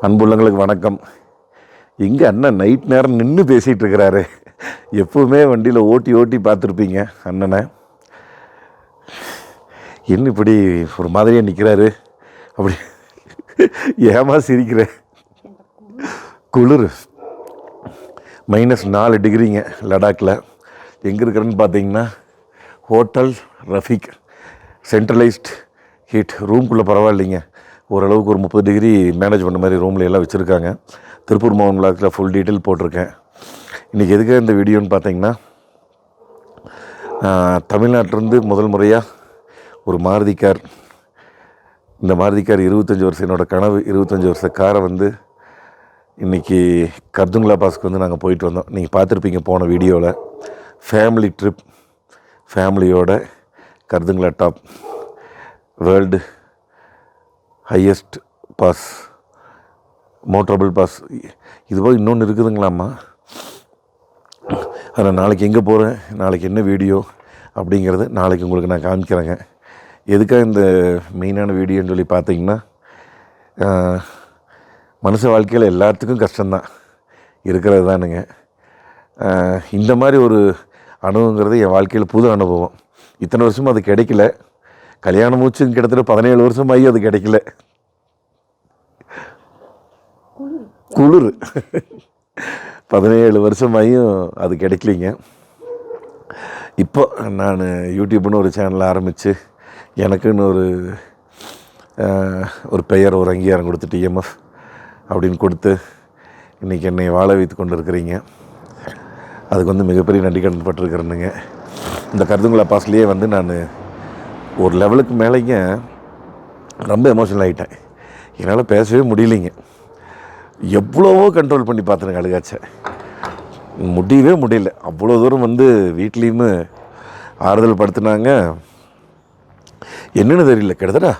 அன்புள்ளங்களுக்கு வணக்கம். இங்கே அண்ணன் நைட் நேரம் நின்று பேசிகிட்டு இருக்கிறாரு. எப்போவுமே வண்டியில் ஓட்டி ஓட்டி பார்த்துருப்பீங்க அண்ணனை. என்ன இப்படி ஒரு மாதிரியாக நிற்கிறாரு? அப்படி ஏமா சிரிக்கிறேன்? குளிர் -4 டிகிரிங்க லடாக்கில். எங்கே இருக்கிறேன்னு பார்த்தீங்கன்னா ஹோட்டல் ரஃபீக். சென்ட்ரலைஸ்ட் ஹீட் ரூம்குள்ளே பரவாயில்லைங்க, ஓரளவுக்கு ஒரு 30 டிகிரி மேனேஜ் பண்ண மாதிரி ரூமில் எல்லாம் வச்சுருக்காங்க. திருப்பூர் மோகன் விளாக்கில் ஃபுல் டீட்டெயில் போட்டிருக்கேன். இன்றைக்கி எதுக்காக இந்த வீடியோன்னு பார்த்தீங்கன்னா, தமிழ்நாட்டிலேருந்து முதல் முறையாக ஒரு மாருதி கார், இந்த மாருதி கார் 25 வருஷம் என்னோடய கனவு 25 வருஷ காரை வந்து இன்றைக்கி கர்துங் பாஸ்க்கு வந்து நாங்கள் போயிட்டு வந்தோம். நீங்கள் பார்த்துருப்பீங்க போன வீடியோவில். ஃபேமிலி ட்ரிப், ஃபேமிலியோட Khardung top world highest pass, motorable pass. இதுபோல் இன்னொன்று இருக்குதுங்களாம்மா. அதில் நாளைக்கு எங்கே போகிறேன், நாளைக்கு என்ன வீடியோ அப்படிங்கிறது நாளைக்கு உங்களுக்கு நான் காமிக்கிறேங்க. எதுக்காக இந்த மெயினான வீடியோன்னு சொல்லி பார்த்தீங்கன்னா, மனுஷ வாழ்க்கையில் எல்லாத்துக்கும் கஷ்டம்தான் இருக்கிறது தானுங்க. இந்த மாதிரி ஒரு அனுபவங்கிறது என் வாழ்க்கையில் புது அனுபவம். இத்தனை வருஷமும் அது கிடைக்கல. கல்யாணம் மூச்சும் கிட்டத்தட்ட 17 வருஷமாகி அது கிடைக்கல. குளிர் 17 வருஷமாகியும் அது கிடைக்கலிங்க. இப்போ நான் யூடியூப்னு ஒரு சேனல் ஆரம்பித்து எனக்குன்னு ஒரு பெயர், ஒரு அங்கீகாரம் கொடுத்து TMF அப்படின்னு கொடுத்து இன்றைக்கி என்னை வாழ வைத்து கொண்டு இருக்கிறீங்க. அதுக்கு வந்து மிகப்பெரிய நன்றி கடன் பட்டிருக்கிறேனுங்க. இந்த கர்துங் பாஸ்லேயே வந்து நான் ஒரு லெவலுக்கு மேலேங்க ரொம்ப எமோஷனல் ஆகிட்டேன். என்னால் பேசவே முடியலைங்க. எவ்வளவோ கண்ட்ரோல் பண்ணி பார்த்துருங்க, அழுகாச்ச முடியவே முடியல. அவ்வளோ தூரம் வந்து வீட்லேயுமே ஆறுதல் படுத்தினாங்க. என்னென்னு தெரியல, கிட்டத்தட்ட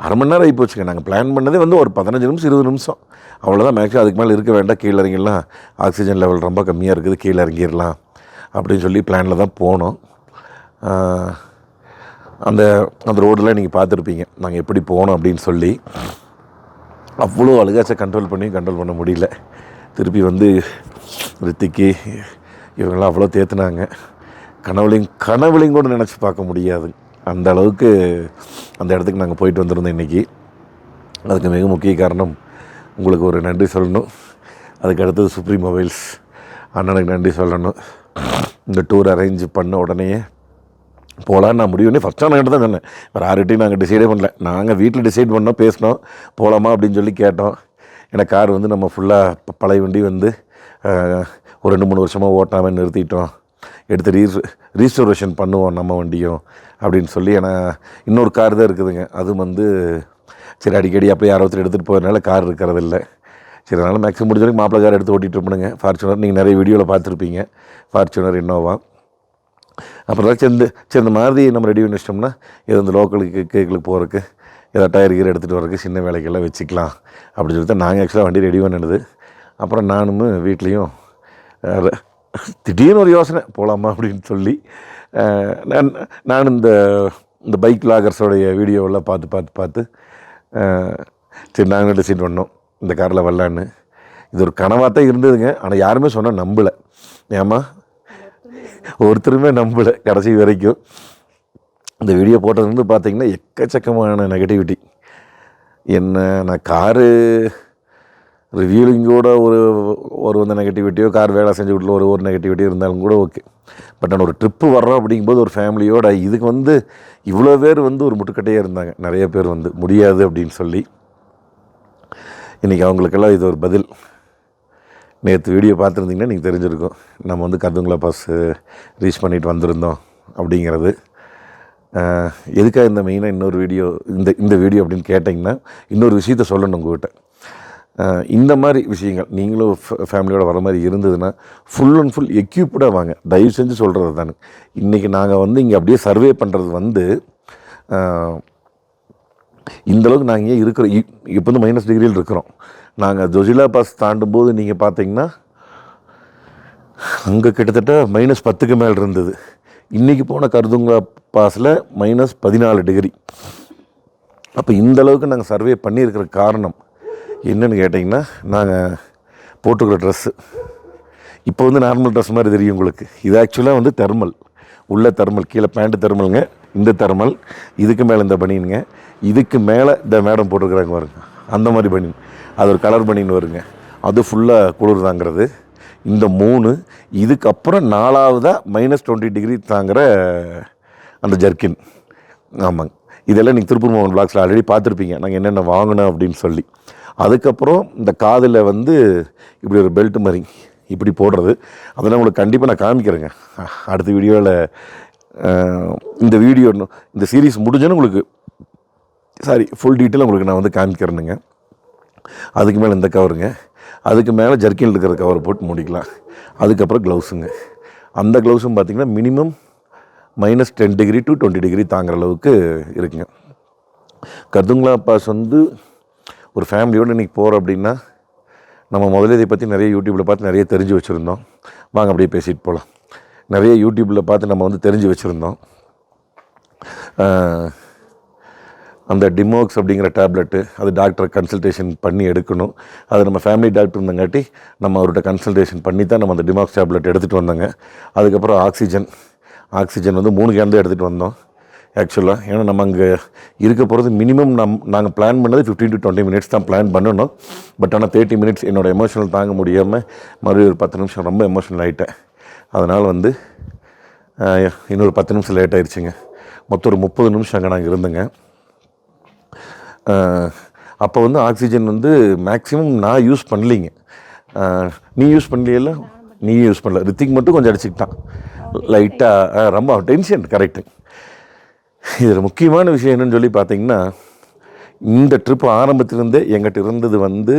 அரை மணி நேரம் ஆகி போச்சுங்க. நாங்கள் பிளான் பண்ணதே வந்து ஒரு 15 நிமிஷம் 20 நிமிஷம் அவ்வளோதான். மேக்ஸிமம் அதுக்கு மேலே இருக்க வேண்டாம், கீழே இறங்கிடலாம், ஆக்சிஜன் லெவல் ரொம்ப கம்மியாக இருக்குது, கீழே இறங்கிடலாம் அப்படின்னு சொல்லி பிளானில் தான் போனோம். அந்த ரோடெலாம் நீங்கள் பார்த்துருப்பீங்க நாங்கள் எப்படி போனோம் அப்படின்னு சொல்லி. அவ்வளோ அழுகாச்சை கண்ட்ரோல் பண்ண முடியல. திருப்பி வந்து ரித்திக்கு இவங்கெல்லாம் அவ்வளோ தேத்துனாங்க. கனவுலையும் கூட நினச்சி பார்க்க முடியாது அந்த அளவுக்கு அந்த இடத்துக்கு நாங்கள் போயிட்டு வந்திருந்தோம் இன்றைக்கி. அதுக்கு மிக முக்கிய காரணம் உங்களுக்கு ஒரு நன்றி சொல்லணும். அதுக்கு அடுத்தது சுப்ரீம் மொபைல்ஸ் அண்ணனுக்கு நன்றி சொல்லணும். இந்த டூர் அரேஞ்ச் பண்ண உடனே போகலான்னு நான் முடிவு பண்ணி ஃபஸ்ட்டாக நான் தான் சொன்னேன். வேறு யார்கிட்டையும் நாங்கள் டிசைடே பண்ணல. நாங்கள் வீட்டில் டிசைட் பண்ணோம், பேசினோம், போகலாமா அப்படின்னு சொல்லி கேட்டோம். ஏன்னா கார் வந்து நம்ம ஃபுல்லாக பழைய வண்டி வந்து ஒரு 2-3 வருஷமாக ஓட்டாமல் நிறுத்திட்டோம், எடுத்து ரீஸ்டோரேஷன் பண்ணுவோம் நம்ம வண்டியும் அப்படின்னு சொல்லி. ஏன்னா இன்னொரு கார் தான் இருக்குதுங்க, அது வந்து சரி அடிக்கடி அப்படியே யாராவது எடுத்துகிட்டு போகிறதுனால கார் இருக்கிறதில்ல. சரி அதனால் மேக்ஸிமம் முடிஞ்ச வரைக்கும் மாப்பிள்ளை கார் எடுத்து ஓட்டிகிட்டு இருப்பணுங்க. ஃபார்ச்சுனர் நீங்கள் நிறைய வீடியோவில் பார்த்துருப்பீங்க, ஃபார்ச்சுனர், இன்னோவா. அப்புறம் சரி இந்த மாதிரி நம்ம ரெடி பண்ணி வச்சிட்டோம்னா ஏதோ இந்த லோக்கலுக்கு கேக்குக்கு போகிறதுக்கு ஏதாவது டயர் கீரை எடுத்துகிட்டு வரதுக்கு சின்ன வேலைக்கெல்லாம் வச்சுக்கலாம் அப்படின்னு சொல்லி தான் நாங்கள் ஆக்சுவலாக வண்டி ரெடி பண்ணினது. அப்புறம் நானும் வீட்லேயும் திடீர்னு ஒரு யோசனை போகலாமா அப்படின்னு சொல்லி நான் இந்த பைக் வ்ளாகர்ஸோடைய வீடியோவெல்லாம் பார்த்து சரி நாங்கள் டிசைட் பண்ணோம் இந்த காரில் வரலான்னு. இது ஒரு கனவாக தான் இருந்ததுங்க. ஆனால் யாருமே சொன்னால் நம்பலை. ஏமா ஒருத்தருமே நம்பலை கடைசி வரைக்கும். இந்த வீடியோ போட்டதுலேருந்து பார்த்தீங்கன்னா எக்கச்சக்கமான நெகட்டிவிட்டி. நான் காரு ரிவ்யூலிங்கோட ஒரு வந்து நெகட்டிவிட்டியோ, கார் வேலை செஞ்சு வீட்டில் ஒரு நெகட்டிவிட்டியோ இருந்தாலும் கூட ஓகே. பட் நான் ஒரு ட்ரிப்பு வர்றோம் அப்படிங்கும்போது ஒரு ஃபேமிலியோட இதுக்கு வந்து இவ்வளோ பேர் வந்து ஒரு முட்டுக்கட்டையே இருந்தாங்க. நிறைய பேர் வந்து முடியாது அப்படின்னு சொல்லி. இன்றைக்கி அவங்களுக்கெல்லாம் இது ஒரு பதில். நேற்று வீடியோ பார்த்துருந்தீங்கன்னா நீங்கள் தெரிஞ்சிருக்கும் நம்ம வந்து கர்துங் பாஸ் ரீச் பண்ணிட்டு வந்திருந்தோம் அப்படிங்கிறது. எதுக்காக இந்த மெயினாக இன்னொரு வீடியோ இந்த வீடியோ அப்படின்னு கேட்டிங்கன்னா, இன்னொரு விஷயத்த சொல்லணும் உங்கள்கிட்ட. இந்த மாதிரி விஷயங்கள் நீங்களும் ஃபேமிலியோடு வர மாதிரி இருந்ததுன்னா ஃபுல் அண்ட் ஃபுல் எக்யூப்டாக வாங்க. தயவு செஞ்சு சொல்கிறது தானே. இன்றைக்கி நாங்கள் வந்து இங்கே அப்படியே சர்வே பண்ணுறது வந்து இந்தளவுக்கு நாங்கள் ஏன் இருக்கிறோம். இப்போ வந்து -, டிகிரியில் இருக்கிறோம். நாங்கள் ஜொஜிலா பாஸ் தாண்டும்போது நீங்கள் பார்த்தீங்கன்னா அங்கே கிட்டத்தட்ட -10க்கு மேலே இருந்தது. இன்றைக்கி போன கர்துங் பாஸில் -14 டிகிரி. அப்போ இந்தளவுக்கு நாங்கள் சர்வே பண்ணியிருக்கிற காரணம் என்னென்னு கேட்டிங்கன்னா, நாங்கள் போட்டுக்கிற ட்ரெஸ்ஸு இப்போ வந்து நார்மல் ட்ரெஸ் மாதிரி தெரியும் உங்களுக்கு. இது ஆக்சுவலாக வந்து தெர்மல், உள்ள தெர்மல், கீழே பேண்ட்டு தெர்மலுங்க, இந்த தெர்மல், இதுக்கு மேலே இந்த பனியனுங்க, இதுக்கு மேலே இந்த மேடம் போட்டுருக்குறாங்க பாருங்க, அந்த மாதிரி பனியன். அது ஒரு கலர் பனியன் வருங்க, அது ஃபுல்லாக குளிர் தாங்கிறது. இந்த 3, இதுக்கப்புறம் 4ஆவதாக -20 டிகிரி தாங்கிற அந்த ஜர்க்கின். ஆமாங்க, இதெல்லாம் நீங்கள் திருப்பூர் மோகன் பிளாக்ஸில் ஆல்ரெடி பார்த்துருப்பீங்க நாங்கள் என்னென்ன வாங்கினோம் அப்படின்னு சொல்லி. அதுக்கப்புறம் இந்த காதில் வந்து இப்படி ஒரு பெல்ட் மாதிரி இப்படி போடுறது, அதெல்லாம் உங்களுக்கு கண்டிப்பாக நான் காமிக்கிறேங்க அடுத்த வீடியோவில். இந்த வீடியோ இந்த சீரீஸ் முடிஞ்சோன்னு உங்களுக்கு ஃபுல் டீட்டெயில் உங்களுக்கு நான் வந்து காமிக்கிறேனுங்க. அதுக்கு மேலே இந்த கவருங்க, அதுக்கு மேலே ஜர்க்கின் இருக்கிற கவரை போட்டு முடிக்கலாம். அதுக்கப்புறம் க்ளவுஸுங்க. அந்த க்ளவுஸும் பார்த்திங்கன்னா மினிமம் -10 டிகிரி to 20 டிகிரி தாங்குற அளவுக்கு இருக்குங்க. கர்துங்லா பாஸ் வந்து ஒரு ஃபேமிலியோடு இன்றைக்கி போகிறோம் அப்படின்னா, நம்ம முதல்ல இதை பற்றி நிறைய யூடியூப்பில் பார்த்து நிறைய தெரிஞ்சு வச்சுருந்தோம். வாங்க அப்படியே பேசிட்டு போகலாம். நிறைய யூடியூப்பில் பார்த்து நம்ம வந்து தெரிஞ்சு வச்சுருந்தோம். அந்த டிமோக்ஸ் அப்படிங்கிற டேப்லெட்டு, அது டாக்டரை கன்சல்டேஷன் பண்ணி எடுக்கணும். அது நம்ம ஃபேமிலி டாக்டர் இருந்தங்காட்டி நம்ம அவர்கிட்ட கன்சல்டேஷன் பண்ணி தான் நம்ம அந்த டிமாக்ஸ் டேப்லெட் எடுத்துகிட்டு வந்தோங்க. அதுக்கப்புறம் ஆக்சிஜன் வந்து 3 கேன் தான் எடுத்துகிட்டு வந்தோம் ஆக்சுவலாக. ஏன்னா நம்ம அங்கே இருக்க போகிறது மினிமம் நாங்கள் பிளான் பண்ணது 15 to 20 மினிட்ஸ் தான் பிளான் பண்ணணும். பட் ஆனால் 30 மினிட்ஸ் என்னோடய எமோஷனல் தாங்க முடியாமல் மறுபடியும் ஒரு 10 நிமிஷம் ரொம்ப எமோஷனல் ஆகிட்டேன். அதனால் வந்து இன்னொரு 10 நிமிஷம் லேட் ஆகிடுச்சிங்க. மொத்தம் ஒரு 30 நிமிஷம் அங்கே நாங்கள் இருந்தேங்க. அப்போ வந்து ஆக்சிஜன் வந்து மேக்ஸிமம் நான் யூஸ் பண்ணலிங்க. நீ யூஸ் பண்ணலையில? நீ யூஸ் பண்ணல, ரித்திக் மட்டும் கொஞ்சம் அடிச்சுக்கிட்டான் லைட்டாக. ரொம்ப டென்ஷன். கரெக்டு. இதில் முக்கியமான விஷயம் என்னென்னு சொல்லி பார்த்தீங்கன்னா, இந்த ட்ரிப் ஆரம்பத்திலேருந்தே எங்கிட்ட இருந்தது வந்து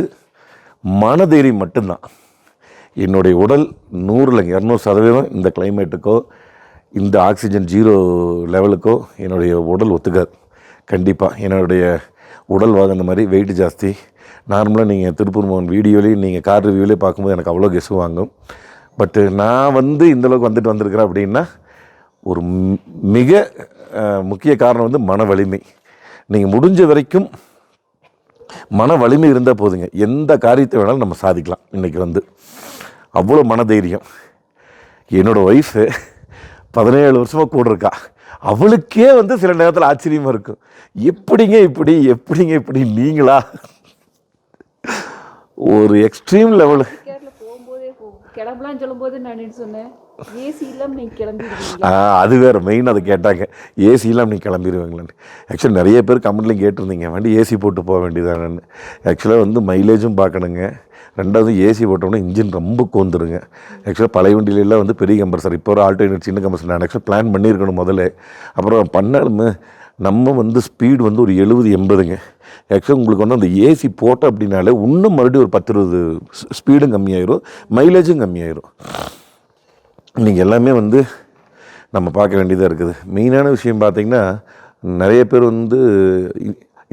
மனதைரியம் மட்டும்தான். என்னுடைய உடல் 100% இந்த கிளைமேட்டுக்கோ இந்த ஆக்சிஜன் 0 லெவலுக்கோ என்னுடைய உடல் ஒத்துக்காது. கண்டிப்பாக என்னுடைய உடல் அந்த மாதிரி வெயிட் ஜாஸ்தி. நார்மலாக நீங்கள் திருப்பூர் மோகன் வீடியோலேயும் நீங்கள் கார் ரிவ்யூலேயே பார்க்கும்போது எனக்கு அவ்வளோ கெஸ்ஸு வாங்கும். பட்டு நான் வந்து இந்தளவுக்கு வந்திருக்கிறேன் அப்படின்னா ஒரு மிக முக்கிய காரணம் வந்து மன வலிமை. நீங்கள் முடிஞ்ச வரைக்கும் மன வலிமை இருந்தால் போதுங்க, எந்த காரியத்தை வேணாலும் நம்ம சாதிக்கலாம். இன்றைக்கி வந்து அவ்வளோ மனதைரியம். என்னோடய ஒய்ஃபு 17 வருஷமாக கூட இருக்கா. அவளுக்கே வந்து சில நேரத்தில் ஆச்சரியமாக இருக்கும், எப்படிங்க இப்படி நீங்களா ஒரு எக்ஸ்ட்ரீம் லெவலு. கிளம்பலாம் சொல்லும்போது நான் சொன்னேன், ஏசி இல்லாமல் நீங்கள் கிளம்பிடுவீங்க. அது வேறு மெயின் அதை கேட்டாங்க, ஏசி இல்லாமல் நீங்கள் கிளம்பிடுவீங்களான்னு. ஆக்சுவலாக நிறைய பேர் கமெண்ட்லையும் கேட்டிருந்தீங்க, வண்டி ஏசி போட்டு போக வேண்டியதானு. ஆக்சுவலாக வந்து மைலேஜும் பார்க்கணுங்க, ரெண்டாவது ஏசி போட்டோம்னா இன்ஜின் ரொம்ப கோந்துருங்க. ஆக்சுவலாக பழைய வண்டியிலெல்லாம் வந்து பெரிய கம்ப்ரஸர், இப்போ ஒரு ஆல்டர்னேட் சின்ன கம்ப்ரஸர் நான் ஆக்சுவலாக பிளான் பண்ணியிருக்கணும் முதல்ல. அப்புறம் பண்ணாலுமே நம்ம வந்து ஸ்பீடு வந்து ஒரு 70-80ங்க. ஆக்சுவலாக உங்களுக்கு வந்து அந்த ஏசி போட்டோம் அப்படின்னாலே இன்னும் மறுபடியும் ஒரு 10-20 ஸ்பீடும் கம்மியாயிரும், மைலேஜும் கம்மியாயிரும். நீங்கள் எல்லாமே வந்து நம்ம பார்க்க வேண்டியதாக இருக்குது. மெயினான விஷயம் பார்த்திங்கன்னா, நிறைய பேர் வந்து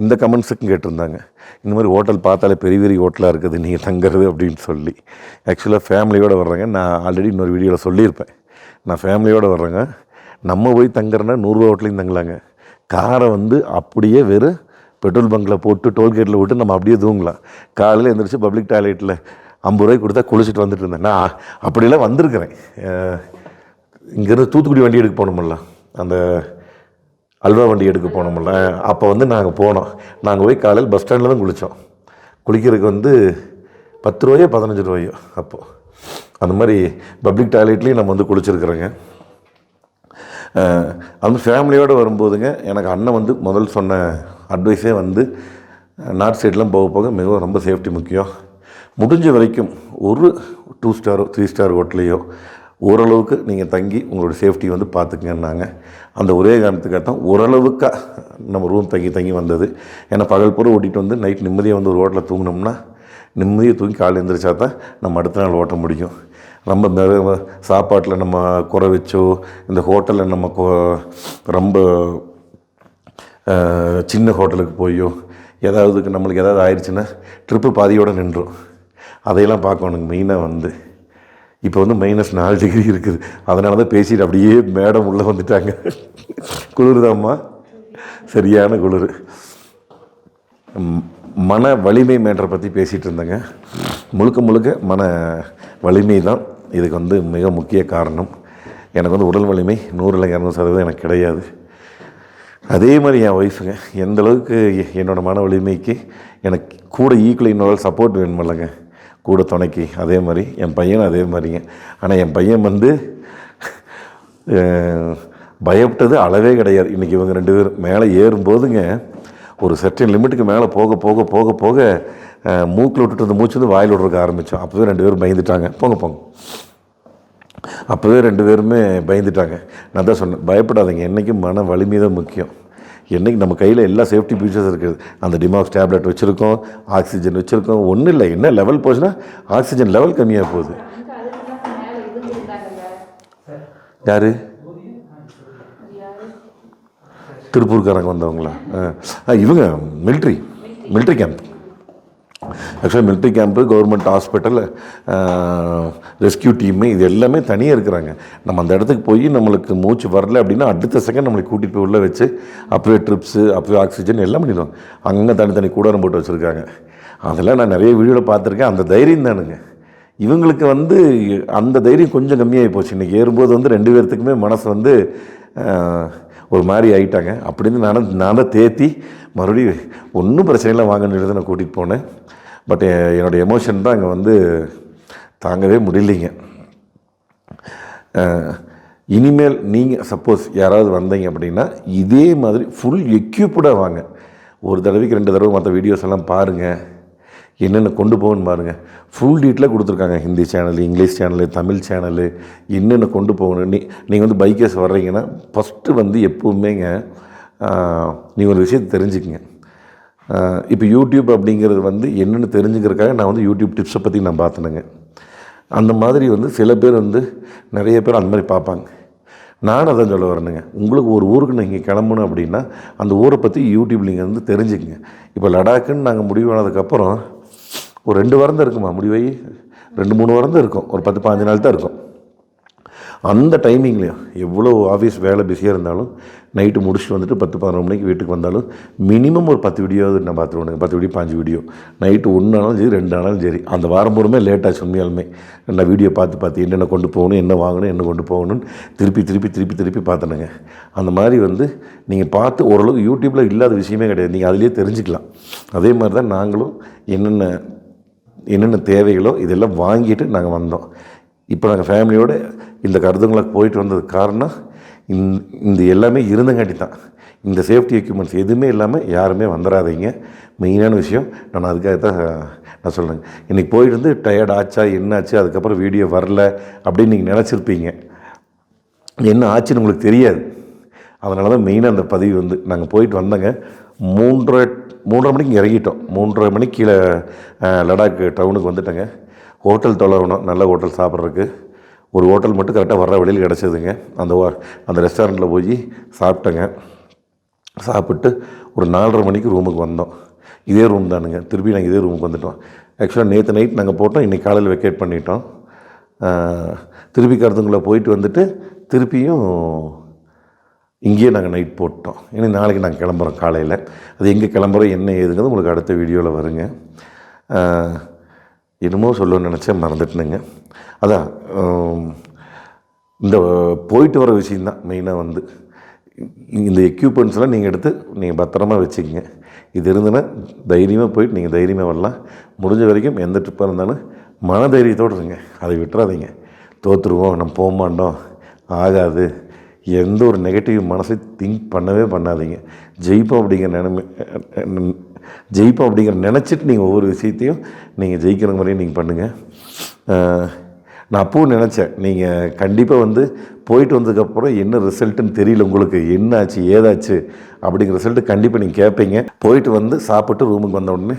இந்த கமெண்ட்ஸுக்கும் கேட்டிருந்தாங்க, இந்த மாதிரி ஹோட்டல் பார்த்தாலே பெரிய பெரிய ஹோட்டலாக இருக்குது நீங்கள் தங்குறது அப்படின்னு சொல்லி. ஆக்சுவலாக ஃபேமிலியோடு வர்றேங்க. நான் ஆல்ரெடி இன்னொரு வீடியோவில் சொல்லியிருப்பேன், நான் ஃபேமிலியோடு வர்றேங்க. நம்ம போய் தங்குறேன்னா 100 ரூபா ஹோட்டலையும் தங்கலாங்க. காரை வந்து அப்படியே வெறும் பெட்ரோல் பங்கில் போட்டு டோல்கேட்டில் விட்டு நம்ம அப்படியே தூங்கலாம். காலையில் எழுந்திரிச்சு பப்ளிக் டாய்லெட்டில் 50 ரூபாய்க்கு கொடுத்தா குளிச்சுட்டு வந்துட்டு இருந்தேன். நான் அப்படியெல்லாம் வந்திருக்கிறேன். இங்கேருந்து தூத்துக்குடி வண்டி எடுக்க போனோம்ல, அந்த அல்வா வண்டி எடுக்க போனோம்ல, அப்போ வந்து நாங்கள் போனோம். நாங்கள் போய் காலையில் பஸ் ஸ்டாண்டில் தான் குளித்தோம். குளிக்கிறதுக்கு வந்து 10 ரூபாயோ 15 ரூபாயோ அப்போது. அந்த மாதிரி பப்ளிக் டாய்லெட்லேயும் நம்ம வந்து குளிச்சுருக்குறோங்க. அது ஃபேமிலியோடு வரும்போதுங்க, எனக்கு அண்ணன் வந்து முதல் சொன்ன அட்வைஸே வந்து நார்த் சைட்லாம் போக போக மிகவும் ரொம்ப சேஃப்டி முக்கியம். முடிஞ்ச வரைக்கும் ஒரு 2 ஸ்டாரோ 3 ஸ்டார் ஹோட்டலையோ ஓரளவுக்கு நீங்கள் தங்கி உங்களோட சேஃப்டி வந்து பார்த்துக்கங்கன்னாங்க. அந்த ஒரே காரணத்துக்காக தான் ஓரளவுக்காக நம்ம ரூம் தங்கி வந்தது. ஏன்னா பகல் பூரா ஓட்டிகிட்டு வந்து நைட் நிம்மதியாக வந்து ஒரு ஹோட்டலில் தூங்கினோம்னா நிம்மதியாக தூங்கி காலையில் எழுந்திரிச்சா தான் நம்ம அடுத்த நாள் ஓட்ட முடியும். ரொம்ப சாப்பாட்டில் நம்ம குறை வச்சோ, இந்த ஹோட்டலில் நம்ம ரொம்ப சின்ன ஹோட்டலுக்கு போயோ நம்மளுக்கு ஏதாவது ஆயிடுச்சுன்னா ட்ரிப்பு பாதியோடு நின்றோம். அதையெல்லாம் பார்க்கணுங்க. மெயினாக வந்து இப்போ வந்து -4 டிகிரி இருக்குது. அதனால தான் பேசிட்டு அப்படியே மேடம் உள்ளே வந்துட்டாங்க. குளிர்தாம்மா, சரியான குளிர். மன வலிமை மேட்டரை பற்றி பேசிகிட்டு இருந்தேங்க. முழுக்க முழுக்க மன வலிமை தான் இதுக்கு வந்து மிக முக்கிய காரணம். எனக்கு வந்து உடல் வலிமை 100 200% எனக்கு கிடையாது. அதே மாதிரி என் ஒய்ஃபுங்க எந்தளவுக்கு என்னோடய மன வலிமைக்கு எனக்கு கூட ஈக்குவல் இன்னொரு சப்போர்ட் வேணுமில்லங்க, கூட துணைக்கு. அதே மாதிரி என் பையனும் அதே மாதிரிங்க. ஆனால் என் பையன் வந்து பயப்பட்டது அளவே கிடையாது. இன்றைக்கி இவங்க 2 பேரும் மேலே ஏறும்போதுங்க ஒரு செர்டன் லிமிட்டுக்கு மேலே போக போக போக போக மூக்கில் விட்டுட்டு இருந்த மூச்சு வந்து வாயில் விட்றதுக்கு ஆரம்பித்தோம். அப்போவே 2 பேரும் பயந்துட்டாங்க. போங்க அப்போவே 2 பேருமே பயந்துட்டாங்க. நான் தான் சொன்னேன், பயப்படாதீங்க, என்றைக்கும் மன வலிமை தான் முக்கியம். என்றைக்கு நம்ம கையில் எல்லா சேஃப்டி ஃபீச்சர்ஸ் இருக்குது. அந்த டிமாக்ஸ் டேப்லெட் வச்சுருக்கோம், ஆக்சிஜன் வச்சுருக்கோம். ஒன்றும் இல்லை, என்ன லெவல் போச்சுன்னா ஆக்சிஜன் லெவல் கம்மியாக போகுது. யார்? திருப்பூர்காரங்க வந்தவங்களா? இவங்க மிலிட்ரி கேம்ப். ஆக்சுவலாக military camp, government hospital, rescue team, இது எல்லாமே தனியாக இருக்கிறாங்க. நம்ம அந்த இடத்துக்கு போய் நம்மளுக்கு மூச்சு வரல அப்படின்னா அடுத்த செகண்ட் நம்மளுக்கு கூட்டிகிட்டு போய் உள்ளே வச்சு அப்போவே ட்ரிப்ஸு, அப்போவே ஆக்சிஜன் எல்லாம் பண்ணிடுவோம். அங்கே தனி கூடாரம் போட்டு வச்சுருக்காங்க. அதெல்லாம் நான் நிறைய வீடியோவில் பார்த்துருக்கேன். அந்த தைரியம் தானுங்க. இவங்களுக்கு வந்து அந்த தைரியம் கொஞ்சம் கம்மியாகி போச்சு. இன்றைக்கி ஏறும்போது வந்து 2 பேர்த்துக்குமே மனசு வந்து ஒரு மாதிரி ஆகிட்டாங்க. அப்படின்னு நான் தான் தேத்தி மறுபடியும் ஒன்றும் பிரச்சனை இல்லை வாங்கன்னு சொல்லி நான் கூட்டிகிட்டு போனேன். பட் என்னோடய எமோஷன் தான் அங்கே வந்து தாங்கவே முடியலைங்க. இனிமேல் நீங்கள் சப்போஸ் யாராவது வந்தீங்க அப்படின்னா இதே மாதிரி ஃபுல் எக்யூப்டாக வாங்க. ஒரு தடவைக்கு 2 தடவை மற்ற வீடியோஸ் எல்லாம் பாருங்கள், என்னென்ன கொண்டு போகணுன்னு பாருங்கள். ஃபுல் டீட்டெயிலாக கொடுத்துருக்காங்க. Hindi channel, English channel, Tamil channel, என்னென்ன கொண்டு போகணும். நீங்கள் வந்து பைக்கர்ஸ் வர்றீங்கன்னா ஃபஸ்ட்டு வந்து எப்போவுமேங்க நீங்கள் ஒரு விஷயத்தை தெரிஞ்சுக்கங்க. இப்போ யூடியூப் அப்படிங்கிறது வந்து என்னென்னு தெரிஞ்சுக்கிறதுக்காக நான் வந்து யூடியூப் டிப்ஸை பற்றி நான் பார்த்தேனுங்க. அந்த மாதிரி வந்து சில பேர் வந்து நிறைய பேர் அந்த மாதிரி பார்ப்பாங்க. நானும் அதான் சொல்ல வரேனுங்க. உங்களுக்கு ஒரு ஊருக்கு நீங்கள் கிளம்பணும் அப்படின்னா அந்த ஊரை பற்றி யூடியூப் நீங்கள் வந்து தெரிஞ்சுக்கங்க. இப்போ லடாக்குன்னு நாங்கள் முடிவானதுக்கப்புறம் ஒரு 2 வாரம் தான் இருக்குமா, முடிவாகி 2-3 வாரம் தான் இருக்கும். ஒரு 10-15 நாள் தான் இருக்கும். அந்த டைமிங்லேயும் எவ்வளோ ஆஃபீஸ் வேலை பிஸியாக இருந்தாலும் நைட்டு முடிச்சுட்டு வந்துட்டு 10-11 மணிக்கு வீட்டுக்கு வந்தாலும் மினிமம் ஒரு 10 வீடியோவது நான் பார்த்துருவேனுங்க. 10 வீடியோ 5 வீடியோ நைட்டு 1 ஆனாலும் சரி 2 ஆனாலும் சரி. அந்த வாரம் பூரமே லேட்டாச்சு உண்மையாலுமே. நான் வீடியோ பார்த்து என்னென்ன கொண்டு போகணும், என்ன வாங்கணும், என்ன கொண்டு போகணும்னு திருப்பி பார்த்தனுங்க. அந்த மாதிரி வந்து நீங்கள் பார்த்து ஓரளவுக்கு யூடியூப்பில் இல்லாத விஷயமே கிடையாது, நீங்கள் அதிலே தெரிஞ்சுக்கலாம். அதே மாதிரி தான் நாங்களும் என்னென்ன தேவைகளோ இதெல்லாம் வாங்கிட்டு நாங்கள் வந்தோம். இப்போ நாங்கள் ஃபேமிலியோடு இந்த கருதுங்களுக்கு போயிட்டு வந்தது காரணம் இந்த எல்லாமே இருந்தங்காட்டி தான். இந்த சேஃப்டி எக்யூப்மெண்ட்ஸ் எதுவுமே இல்லாமல் யாருமே வந்துடாதீங்க. மெயினான விஷயம் நான் அதுக்காக தான் நான் சொல்கிறேங்க. இன்றைக்கி போயிட்டு வந்து டயர்ட் ஆச்சா என்னாச்சு, அதுக்கப்புறம் வீடியோ வரல அப்படின்னு நீங்கள் நினச்சிருப்பீங்க. என்ன ஆச்சுன்னு உங்களுக்கு தெரியாது. அதனால தான் மெயினாக அந்த பதிவு வந்து நாங்கள் போயிட்டு வந்தோங்க. 3:30 மணிக்கு இங்கே இறங்கிட்டோம். 3:30 மணிக்கு கீழே லடாக் டவுனுக்கு வந்துட்டேங்க. ஹோட்டல் தொலைவணும், நல்ல ஹோட்டல் சாப்பிட்றதுக்கு. ஒரு ஹோட்டல் மட்டும் கரெக்டாக வர்ற வழியில் கிடச்சிதுங்க. அந்த ரெஸ்டாரண்ட்டில் போய் சாப்பிட்டேங்க. சாப்பிட்டு ஒரு 4:30 மணிக்கு ரூமுக்கு வந்தோம். இதே ரூம் தானுங்க. திருப்பி நாங்கள் இதே ரூமுக்கு வந்துட்டோம். ஆக்சுவலாக நேற்று நைட் நாங்கள் போட்டோம், இன்றைக்கி காலையில் வெக்கேட் பண்ணிட்டோம். திருப்பி கருதுங்களை போயிட்டு வந்துட்டு திருப்பியும் இங்கேயே நாங்கள் நைட் போட்டோம். ஏன்னா நாளைக்கு நாங்கள் கிளம்புறோம் காலையில். அது எங்கே கிளம்புறோம் என்ன ஏதுங்கிறது உங்களுக்கு அடுத்த வீடியோவில் வருங்க. என்னமோ சொல்லணும்னு நினச்சேன், மறந்துட்டுனுங்க. அதான் இந்த போயிட்டு வர விஷயந்தான் மெயினாக வந்து இந்த எக்யூப்மெண்ட்ஸ்லாம் நீங்கள் எடுத்து நீங்கள் பத்திரமா வச்சுக்கிங்க. இது இருந்துன்னா தைரியமாக போயிட்டு நீங்கள் தைரியமாக வரலாம். முடிஞ்ச வரைக்கும் எந்த ட்ரிப்பாக இருந்தாலும் மன தைரியத்தோடு இருங்க, அதை விட்டுறாதீங்க. தோற்றுருவோம், நம்ம போக மாட்டோம், ஆகாது, எந்த ஒரு நெகட்டிவ் மனசை திங்க் பண்ணவே பண்ணாதீங்க. ஜெயிப்போம் அப்படிங்கிற நினச்சிட்டு நீங்கள் ஒவ்வொரு விஷயத்தையும் நீங்கள் ஜெயிக்கிற மாதிரியும் நீங்கள் பண்ணுங்கள். நான் அப்பவும் நினச்சேன், நீங்கள் கண்டிப்பாக வந்து போயிட்டு வந்ததுக்கப்புறம் என்ன ரிசல்ட்டுன்னு தெரியல உங்களுக்கு, என்ன ஆச்சு ஏதாச்சு அப்படிங்கிற ரிசல்ட்டு கண்டிப்பாக நீங்கள் கேட்பீங்க. போயிட்டு வந்து சாப்பிட்டு ரூமுக்கு வந்த உடனே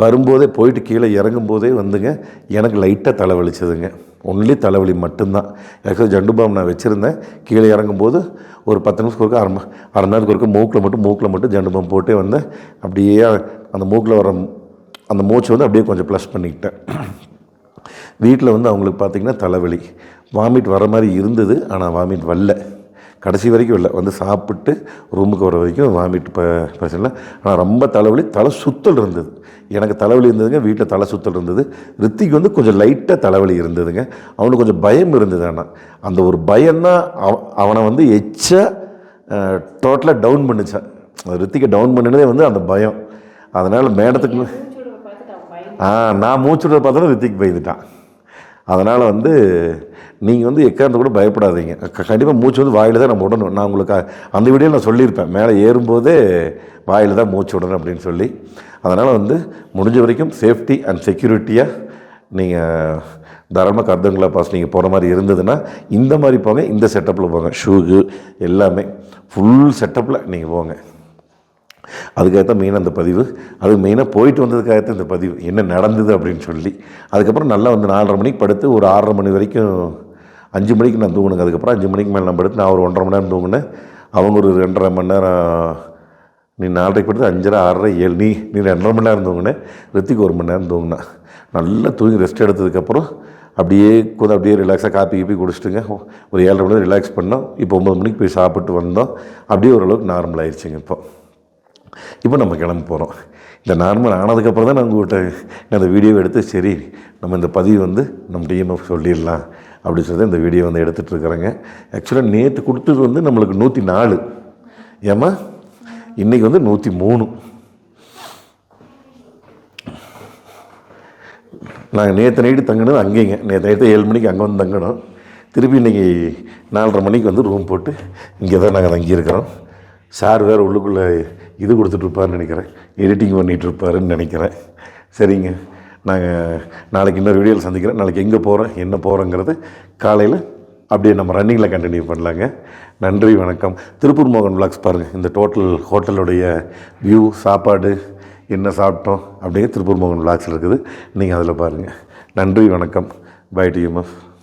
வரும்போதே போயிட்டு கீழே இறங்கும்போதே வந்துங்க எனக்கு லைட்டாக தலைவலிச்சதுங்க. ஒன்லி தலைவலி மட்டும்தான். ஆக்சுவலாக ஜண்டு பாம் நான் வச்சுருந்தேன். கீழே இறங்கும்போது ஒரு 10 நிமிஷத்துக்கு ஒருக்க அரை மணி நேரத்துக்கு ஒருக்க மூக்கில் மட்டும் ஜண்டு பாம் போட்டே வந்தேன். அப்படியே அந்த மூக்கில் வர அந்த மூச்சை வந்து அப்படியே கொஞ்சம் ப்ளஸ் பண்ணிக்கிட்டேன். வீட்டில் வந்து அவங்களுக்கு பார்த்திங்கன்னா தலைவலி, வாமிட் வர மாதிரி இருந்தது, ஆனால் வாமிட் வரல. கடைசி வரைக்கும் இல்லை, வந்து சாப்பிட்டு ரூமுக்கு வர வரைக்கும் வாமிட் பிரச்சனை இல்லை. ஆனால் ரொம்ப தலைவலி, தலை சுத்தல் இருந்தது. எனக்கு தலைவலி இருந்ததுங்க, வீட்டில் தலை சுத்தல் இருந்தது. ரித்திக்கு வந்து கொஞ்சம் லைட்டாக தலைவலி இருந்ததுங்க. அவனுக்கு கொஞ்சம் பயம் இருந்தது. ஆனால் அந்த ஒரு பயம்தான் அவனை வந்து டோட்டலாக டவுன் பண்ணிச்சான். ரித்திக்கை டவுன் பண்ணினதே வந்து அந்த பயம். அதனால் மேடத்துக்கு நான் மூச்சுடுறத பார்த்தா ரித்திக் பயந்துட்டான். அதனால் வந்து நீங்கள் வந்து எக்காரணத்தை கூட பயப்படாதீங்க. கண்டிப்பாக மூச்சு வந்து வாயில் தான் நம்ம விடணும். நான் உங்களுக்கு அந்த வீடியோவில் நான் சொல்லியிருப்பேன், மேலே ஏறும்போதே வாயில் தான் மூச்சு விடணும் அப்படின்னு சொல்லி. அதனால் வந்து முடிஞ்ச வரைக்கும் சேஃப்டி அண்ட் செக்யூரிட்டியாக நீங்கள் தாராளமாக கர்தங்களா பாஸ் நீங்கள் போகிற மாதிரி இருந்ததுன்னா இந்த மாதிரி போங்க, இந்த செட்டப்பில் போங்க. ஷூகு எல்லாமே ஃபுல் செட்டப்பில் நீங்கள் போங்க. அதுக்காகத்தான் மெயினாக அந்த பதிவு. அது மெயினாக போயிட்டு வந்ததுக்காகத்தான் இந்த பதிவு, என்ன நடந்தது அப்படின்னு சொல்லி. அதுக்கப்புறம் நல்லா வந்து 4:30 மணிக்கு படுத்து ஒரு 6:30 மணி வரைக்கும் 5 மணிக்கு நான் தூங்கினேங்க. அதுக்கப்புறம் 5 மணிக்கு மேலே நான் படுத்து நான் ஒரு 1.5 மணி நேரம் தூங்கினேன். அவங்க ஒரு 2.5 மணி நேரம். நீ 4:30 படுத்து 5:30, 6:30, 7 நீ 2.5 மணி நேரம் தூங்கினேன். ரித்திக்கு 1 மணி நேரம் தூங்கினேன். நல்லா தூங்கி ரெஸ்ட் எடுத்ததுக்கப்புறம் அப்படியே ரிலாக்ஸாக காப்பி குடிச்சிட்டுங்க ஒரு 7:30 மணி நேரம் ரிலாக்ஸ் பண்ணோம். இப்போ 9 மணிக்கு போய் சாப்பிட்டு வந்தோம். அப்படியே ஓரளவுக்கு நார்மல் ஆயிடுச்சுங்க. இப்போ நம்ம கிளம்ப போகிறோம். இந்த நார்மல் ஆனதுக்கப்புறம் தான் நான் உங்கள்கிட்ட அந்த வீடியோவை எடுத்து சரி நம்ம இந்த பதிவு வந்து நம்ம டிஎம்எஃப் சொல்லிடலாம் அப்படின்னு சொல்லி இந்த வீடியோ வந்து எடுத்துகிட்டு இருக்கிறேங்க. ஆக்சுவலாக நேற்று கொடுத்தது வந்து நம்மளுக்கு 104, ஏமா இன்றைக்கி வந்து 103. நாங்கள் நேற்று நைட்டு தங்கினது அங்கேங்க. நேற்று நைட்டு 7 மணிக்கு அங்கே வந்து தங்கணும். திருப்பி இன்றைக்கி 4:30 மணிக்கு வந்து ரூம் போட்டு இங்கே தான் நாங்கள் தங்கியிருக்கிறோம். சார் வேறு உள்ளுக்குள்ளே இது கொடுத்துட்ருப்பாருன்னு நினைக்கிறேன், எடிட்டிங் பண்ணிகிட்ருப்பாருன்னு நினைக்கிறேன். சரிங்க, நாங்கள் நாளைக்கு இன்னொரு வீடியோவில் சந்திக்கிறேன். நாளைக்கு எங்கே போகிறோம் என்ன போகிறோங்கிறது காலையில் அப்படியே நம்ம ரன்னிங்கில் கண்டினியூ பண்ணலாங்க. நன்றி, வணக்கம். திருப்பூர் மோகன் விளாக்ஸ் பாருங்கள். இந்த டோட்டல் ஹோட்டலுடைய வியூ, சாப்பாடு, என்ன சாப்பிட்டோம் அப்படிங்கிற திருப்பூர் மோகன் விளாக்ஸில் இருக்குது. நீங்கள் அதில் பாருங்கள். நன்றி, வணக்கம். Bye TMF.